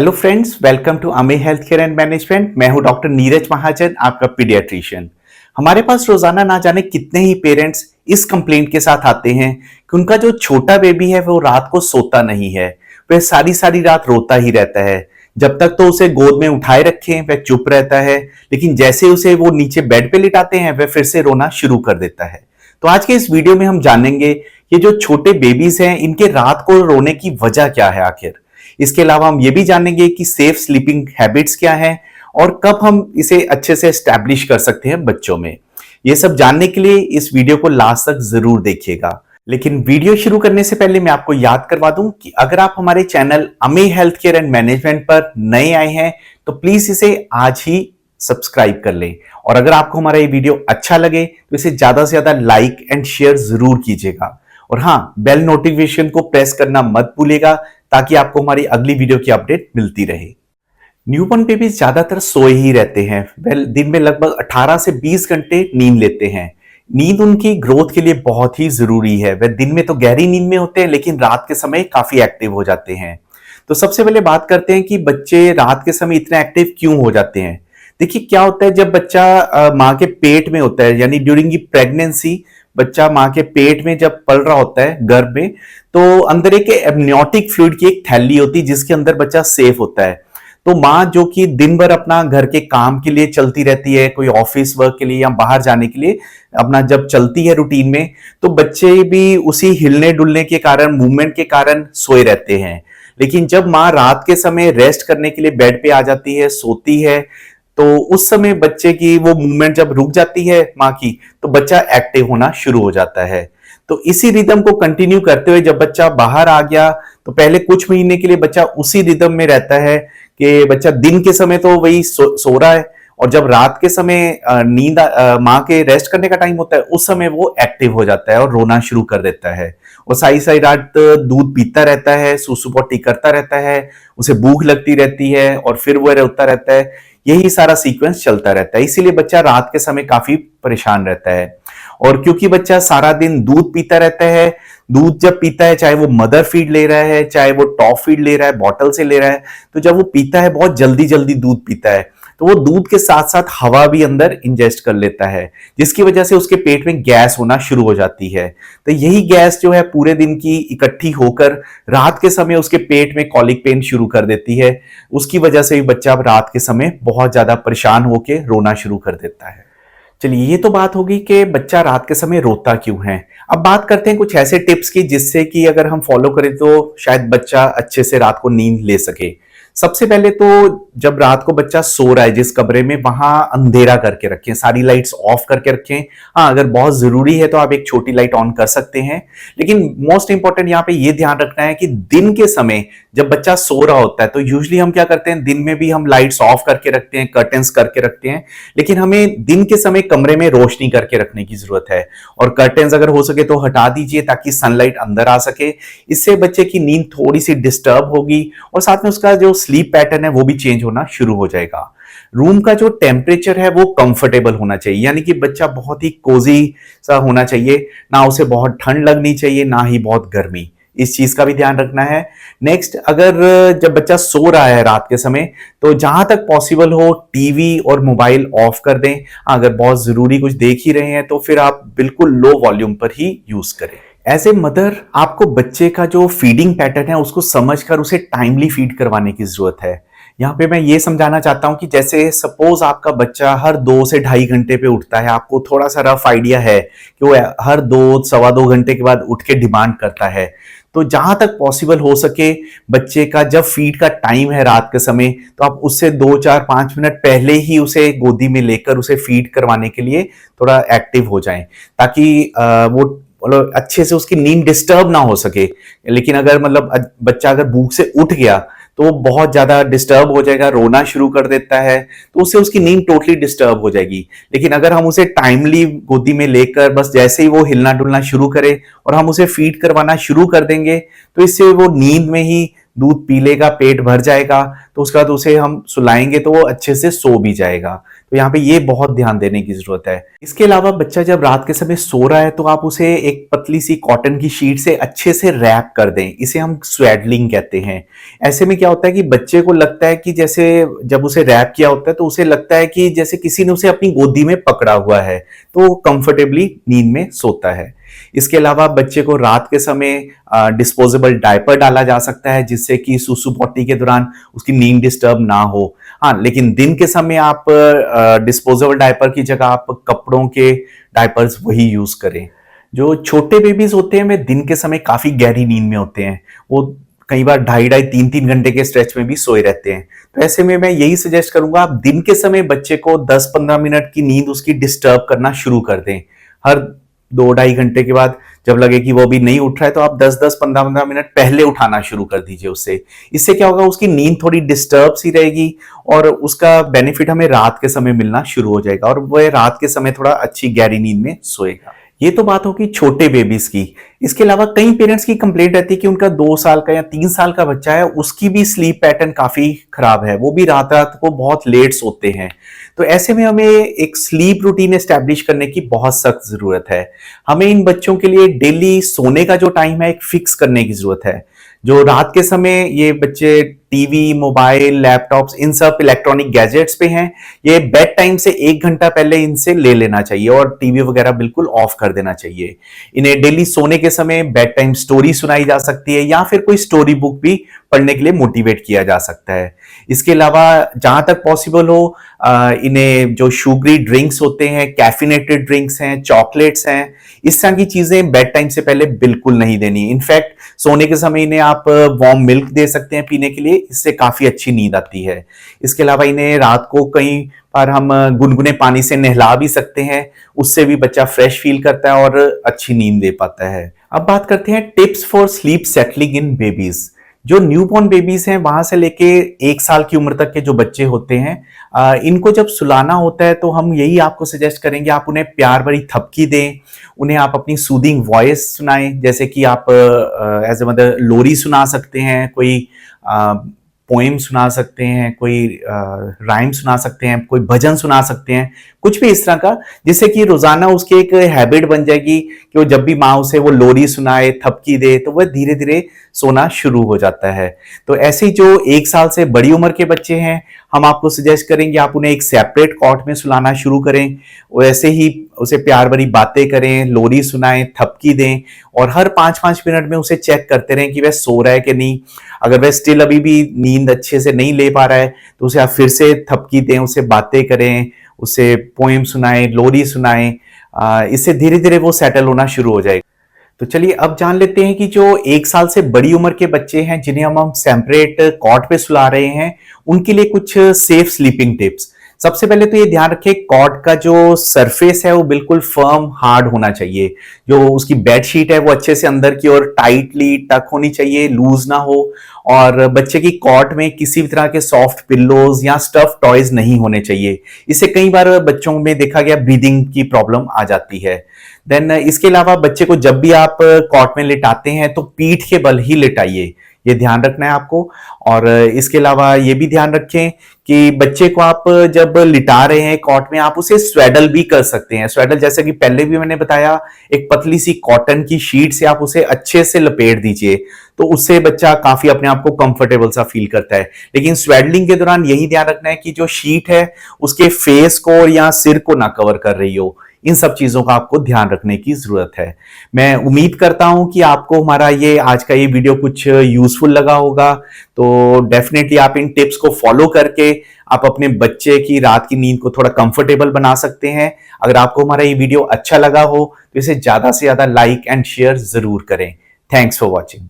Hello friends, welcome to अमे health care and management. मैं हूं डॉक्टर नीरज महाजन, आपका पीडियाट्रिशियन। हमारे पास रोजाना ना जाने कितने ही पेरेंट्स इस कंप्लेंट के साथ आते हैं कि उनका जो छोटा बेबी है वो रात को सोता नहीं है। वह सारी सारी रात रोता ही रहता है। जब तक तो उसे गोद में उठाए रखें वह चुप रहता है, लेकिन जैसे उसे वो नीचे बेड पे लिटाते हैं वह फिर से रोना शुरू कर देता है। तो आज के इस वीडियो में हम जानेंगे कि जो छोटे बेबीज हैं इनके रात को रोने की वजह क्या है आखिर। इसके अलावा हम ये भी जानेंगे कि सेफ स्लीपिंग हैबिट्स क्या हैं और कब हम इसे अच्छे से एस्टैब्लिश कर सकते हैं बच्चों में। ये सब जानने के लिए इस वीडियो को लास्ट तक जरूर देखिएगा। लेकिन वीडियो शुरू करने से पहले मैं आपको याद करवा दूं कि अगर आप हमारे चैनल अमे हेल्थ केयर एंड मैनेजमेंट पर नए आए हैं तो प्लीज इसे आज ही सब्सक्राइब कर लें, और अगर आपको हमारा ये वीडियो अच्छा लगे तो इसे ज्यादा से ज्यादा लाइक एंड शेयर जरूर कीजिएगा। और हाँ, बेल नोटिफिकेशन को प्रेस करना मत भूलिएगा ताकि आपको हमारी अगली वीडियो की अपडेट मिलती रहे। न्यूबॉर्न बेबीज ज्यादातर सोए ही रहते हैं। वह दिन में लगभग 18 से 20 घंटे नींद लेते हैं। नींद उनकी ग्रोथ के लिए बहुत ही जरूरी है। वह दिन में तो गहरी नींद में होते हैं लेकिन रात के समय काफी एक्टिव हो जाते हैं। तो सबसे पहले बात करते हैं कि बच्चे रात के समय इतने एक्टिव क्यों हो जाते हैं। देखिए क्या होता है, जब बच्चा माँ के पेट में होता है, यानी ड्यूरिंग दी प्रेगनेंसी बच्चा माँ के पेट में जब पल रहा होता है गर्भ में, तो अंदर एक एमनियोटिक फ्लूइड की एक थैली होती है जिसके अंदर बच्चा सेफ होता है। तो माँ जो कि दिन भर अपना घर के काम के लिए चलती रहती है, कोई ऑफिस वर्क के लिए या बाहर जाने के लिए अपना जब चलती है रूटीन में, तो बच्चे भी उसी हिलने डुलने के कारण, मूवमेंट के कारण सोए रहते हैं। लेकिन जब माँ रात के समय रेस्ट करने के लिए बेड पे आ जाती है, सोती है, तो उस समय बच्चे की वो मूवमेंट जब रुक जाती है माँ की, तो बच्चा एक्टिव होना शुरू हो जाता है। तो इसी रिदम को कंटिन्यू करते हुए जब बच्चा बाहर आ गया तो पहले कुछ महीने के लिए बच्चा उसी रिदम में रहता है कि बच्चा दिन के समय तो वही सो रहा है, और जब रात के समय नींद माँ के रेस्ट करने का टाइम होता है उस समय वो एक्टिव हो जाता है और रोना शुरू कर देता है। और सारी सारी रात दूध पीता रहता है, सुसु पोटी करता रहता है, उसे भूख लगती रहती है और फिर वो रोता रहता है। यही सारा सीक्वेंस चलता रहता है, इसीलिए बच्चा रात के समय काफी परेशान रहता है। और क्योंकि बच्चा सारा दिन दूध पीता रहता है, दूध जब पीता है, चाहे वो मदर फीड ले रहा है चाहे वो टॉप फीड ले रहा है, बॉटल से ले रहा है, तो जब वो पीता है बहुत जल्दी जल्दी दूध पीता है, तो वो दूध के साथ साथ हवा भी अंदर इंजेस्ट कर लेता है, जिसकी वजह से उसके पेट में गैस होना शुरू हो जाती है। तो यही गैस जो है पूरे दिन की इकट्ठी होकर रात के समय उसके पेट में कॉलिक पेन शुरू कर देती है। उसकी वजह से भी बच्चा अब रात के समय बहुत ज्यादा परेशान होकर रोना शुरू कर देता है। चलिए, ये तो बात होगी कि बच्चा रात के समय रोता क्यों है। अब बात करते हैं कुछ ऐसे टिप्स की जिससे कि अगर हम फॉलो करें तो शायद बच्चा अच्छे से रात को नींद ले सके। सबसे पहले तो जब रात को बच्चा सो रहा है जिस कमरे में, वहां अंधेरा करके रखें, सारी लाइट्स ऑफ करके रखें। हाँ, अगर बहुत जरूरी है तो आप एक छोटी लाइट ऑन कर सकते हैं, लेकिन मोस्ट इंपॉर्टेंट यहाँ पे ये ध्यान रखना है कि दिन के समय जब बच्चा सो रहा होता है तो यूजुअली हम क्या करते हैं, दिन में भी हम लाइट्स ऑफ करके रखते हैं, कर्टेन्स करके रखते हैं, लेकिन हमें दिन के समय कमरे में रोशनी करके रखने की जरूरत है। और कर्टेन्स अगर हो सके तो हटा दीजिए ताकि सनलाइट अंदर आ सके। इससे बच्चे की नींद थोड़ी सी डिस्टर्ब होगी और साथ में उसका जो स्लीप पैटर्न है वो भी चेंज होना शुरू हो जाएगा। रूम का जो टेम्परेचर है वो कंफर्टेबल होना चाहिए, यानी कि बच्चा बहुत ही कोजी सा होना चाहिए, ना उसे बहुत ठंड लगनी चाहिए ना ही बहुत गर्मी। इस चीज का भी ध्यान रखना है। नेक्स्ट, अगर जब बच्चा सो रहा है रात के समय तो जहां तक पॉसिबल हो टीवी और मोबाइल ऑफ कर दें। अगर बहुत जरूरी कुछ देख ही रहे हैं तो फिर आप बिल्कुल लो वॉल्यूम पर ही यूज करें। एज ए मदर आपको बच्चे का जो फीडिंग पैटर्न है उसको समझकर उसे टाइमली फीड करवाने की जरूरत है। यहाँ पे मैं ये समझाना चाहता हूँ कि जैसे सपोज आपका बच्चा हर 2 से ढाई घंटे पे उठता है, आपको थोड़ा सा रफ आइडिया है कि वो हर 2 सवा 2 घंटे के बाद उठ के डिमांड करता है, तो जहां तक पॉसिबल हो सके बच्चे का जब फीड का टाइम है रात के समय, तो आप उससे 2 4 5 मिनट पहले ही उसे गोदी में लेकर उसे फीड करवाने के लिए थोड़ा एक्टिव हो जाएं, ताकि वो मतलब अच्छे से उसकी नींद डिस्टर्ब ना हो सके। लेकिन अगर मतलब बच्चा अगर भूख से उठ गया तो वो बहुत ज्यादा डिस्टर्ब हो जाएगा, रोना शुरू कर देता है, तो उससे उसकी नींद टोटली डिस्टर्ब हो जाएगी। लेकिन अगर हम उसे टाइमली गोदी में लेकर बस जैसे ही वो हिलना डुलना शुरू करे और हम उसे फीड करवाना शुरू कर देंगे तो इससे वो नींद में ही दूध पी लेगा, पेट भर जाएगा, तो उसके बाद उसे हम सुलाएंगे तो वो अच्छे से सो भी जाएगा। तो यहाँ पे ये बहुत ध्यान देने की जरूरत है। इसके अलावा बच्चा जब रात के समय सो रहा है तो आप उसे एक पतली सी कॉटन की शीट से अच्छे से रैप कर दें। इसे हम स्वेडलिंग कहते हैं। ऐसे में क्या होता है कि बच्चे को लगता है कि जैसे जब उसे रैप किया होता है तो उसे लगता है कि जैसे किसी ने उसे अपनी गोदी में पकड़ा हुआ है, तो कंफर्टेबली नींद में सोता है। इसके अलावा बच्चे को रात के समय डिस्पोजेबल डायपर डाला जा सकता है, जिससे कि सुसु पॉटी के दौरान उसकी नींद डिस्टर्ब ना हो। हाँ, लेकिन दिन के समय आप डिस्पोजेबल डायपर की जगह आप कपड़ों के डायपर्स वही यूज करें। जो छोटे बेबीज होते हैं वे दिन के समय काफी गहरी नींद में होते हैं। वो कई बार 2.5-3 घंटे के स्ट्रेच में भी सोए रहते हैं। तो ऐसे में मैं यही सजेस्ट करूंगा, आप दिन के समय बच्चे को 10-15 मिनट की नींद उसकी डिस्टर्ब करना शुरू कर दें। हर 2-2.5 घंटे के बाद जब लगे कि वो भी नहीं उठ रहा है तो आप 10-10, 15-15 मिनट पहले उठाना शुरू कर दीजिए उससे। इससे क्या होगा, उसकी नींद थोड़ी डिस्टर्ब सी रहेगी और उसका बेनिफिट हमें रात के समय मिलना शुरू हो जाएगा और वह रात के समय थोड़ा अच्छी गहरी नींद में सोएगा। ये तो बात होगी छोटे बेबीज की। इसके अलावा कई पेरेंट्स की कंप्लेंट रहती है कि उनका 2 साल का या 3 साल का बच्चा है, उसकी भी स्लीप पैटर्न काफी खराब है, वो भी रात रात को बहुत लेट सोते हैं। तो ऐसे में हमें एक स्लीप रूटीन एस्टैब्लिश करने की बहुत सख्त जरूरत है। हमें इन बच्चों के लिए डेली सोने का जो टाइम है एक फिक्स करने की जरूरत है। जो रात के समय ये बच्चे टीवी, मोबाइल, लैपटॉप्स, इन सब इलेक्ट्रॉनिक गैजेट्स पे हैं, ये बेड टाइम से 1 घंटा पहले इनसे ले लेना चाहिए और टीवी वगैरह बिल्कुल ऑफ कर देना चाहिए। इन्हें डेली सोने के समय बेड टाइम स्टोरी सुनाई जा सकती है या फिर कोई स्टोरी बुक भी पढ़ने के लिए मोटिवेट किया जा सकता है। इसके अलावा जहां तक पॉसिबल हो इन्हें जो शुगरी ड्रिंक्स होते हैं, कैफिनेटेड ड्रिंक्स हैं, चॉकलेट्स हैं, इस तरह की चीजें बेड टाइम से पहले बिल्कुल नहीं देनी। इनफैक्ट सोने के समय इन्हें आप वार्म मिल्क दे सकते हैं पीने के लिए, इससे काफी अच्छी नींद आती है। इसके अलावा इन्हें रात को कई बार हम गुनगुने पानी से नहला भी सकते हैं, उससे भी बच्चा फ्रेश फील करता है और अच्छी नींद ले पाता है। अब बात करते हैं tips for sleep settling in babies. जो न्यूबॉर्न बेबीज हैं वहां से लेके 1 साल की उम्र तक के जो बच्चे होते हैं, इनको जब सुलाना होता है तो हम यही आपको सजेस्ट करेंगे, आप उन्हें प्यार भरी थपकी दें, उन्हें आप अपनी सूदिंग वॉइस सुनाएं, जैसे कि आप एज ए मदर लोरी सुना सकते हैं, कोई पोएम सुना सकते हैं, कोई राइम सुना सकते हैं, कोई भजन सुना सकते हैं, कुछ भी इस तरह का, जिससे कि रोजाना उसकी एक हैबिट बन जाएगी कि वो जब भी माँ उसे वो लोरी सुनाए, थपकी दे, तो वह धीरे धीरे सोना शुरू हो जाता है। तो ऐसे ही जो 1 साल से बड़ी उम्र के बच्चे हैं, हम आपको सजेस्ट करेंगे आप उन्हें एक सेपरेट कॉट में सुलाना शुरू करें। वैसे ही उसे प्यार भरी बातें करें, लोरी सुनाएं, थपकी दें और हर 5-5 मिनट में उसे चेक करते रहें कि वह सो रहा है कि नहीं। अगर वह स्टिल अभी भी नींद अच्छे से नहीं ले पा रहा है तो उसे आप फिर से थपकी दें, उसे बातें करें, उसे पोएम सुनाएं, लोरी सुनाएं। इससे धीरे धीरे वो सेटल होना शुरू हो जाएगा। तो चलिए अब जान लेते हैं कि जो 1 साल से बड़ी उम्र के बच्चे हैं जिन्हें हम सेपरेट कॉट पे सुला रहे हैं, उनके लिए कुछ सेफ स्लीपिंग टिप्स। सबसे पहले तो ये ध्यान रखें, कॉट का जो सरफेस है वो बिल्कुल फर्म हार्ड होना चाहिए। जो उसकी बेडशीट है वो अच्छे से अंदर की ओर टाइटली टक होनी चाहिए, लूज ना हो। और बच्चे की कॉट में किसी भी तरह के सॉफ्ट पिल्लोज या स्टफ टॉयज नहीं होने चाहिए। इससे कई बार बच्चों में देखा गया ब्रीदिंग की प्रॉब्लम आ जाती है। देन इसके अलावा बच्चे को जब भी आप कॉट में लिटाते हैं तो पीठ के बल ही लिटाइए, ये ध्यान रखना है आपको। और इसके अलावा ये भी ध्यान रखें कि बच्चे को आप जब लिटा रहे हैं कॉट में, आप उसे स्वेडल भी कर सकते हैं। स्वेडल जैसे कि पहले भी मैंने बताया, एक पतली सी कॉटन की शीट से आप उसे अच्छे से लपेट दीजिए, तो उससे बच्चा काफी अपने आप को कंफर्टेबल सा फील करता है। लेकिन स्वेडलिंग के दौरान यही ध्यान रखना है कि जो शीट है उसके फेस को या सिर को ना कवर कर रही हो। इन सब चीजों का आपको ध्यान रखने की जरूरत है। मैं उम्मीद करता हूं कि आपको हमारा ये आज का ये वीडियो कुछ यूजफुल लगा होगा। तो डेफिनेटली आप इन टिप्स को फॉलो करके आप अपने बच्चे की रात की नींद को थोड़ा कंफर्टेबल बना सकते हैं। अगर आपको हमारा ये वीडियो अच्छा लगा हो तो इसे ज्यादा से ज्यादा लाइक एंड शेयर जरूर करें। Thanks for watching.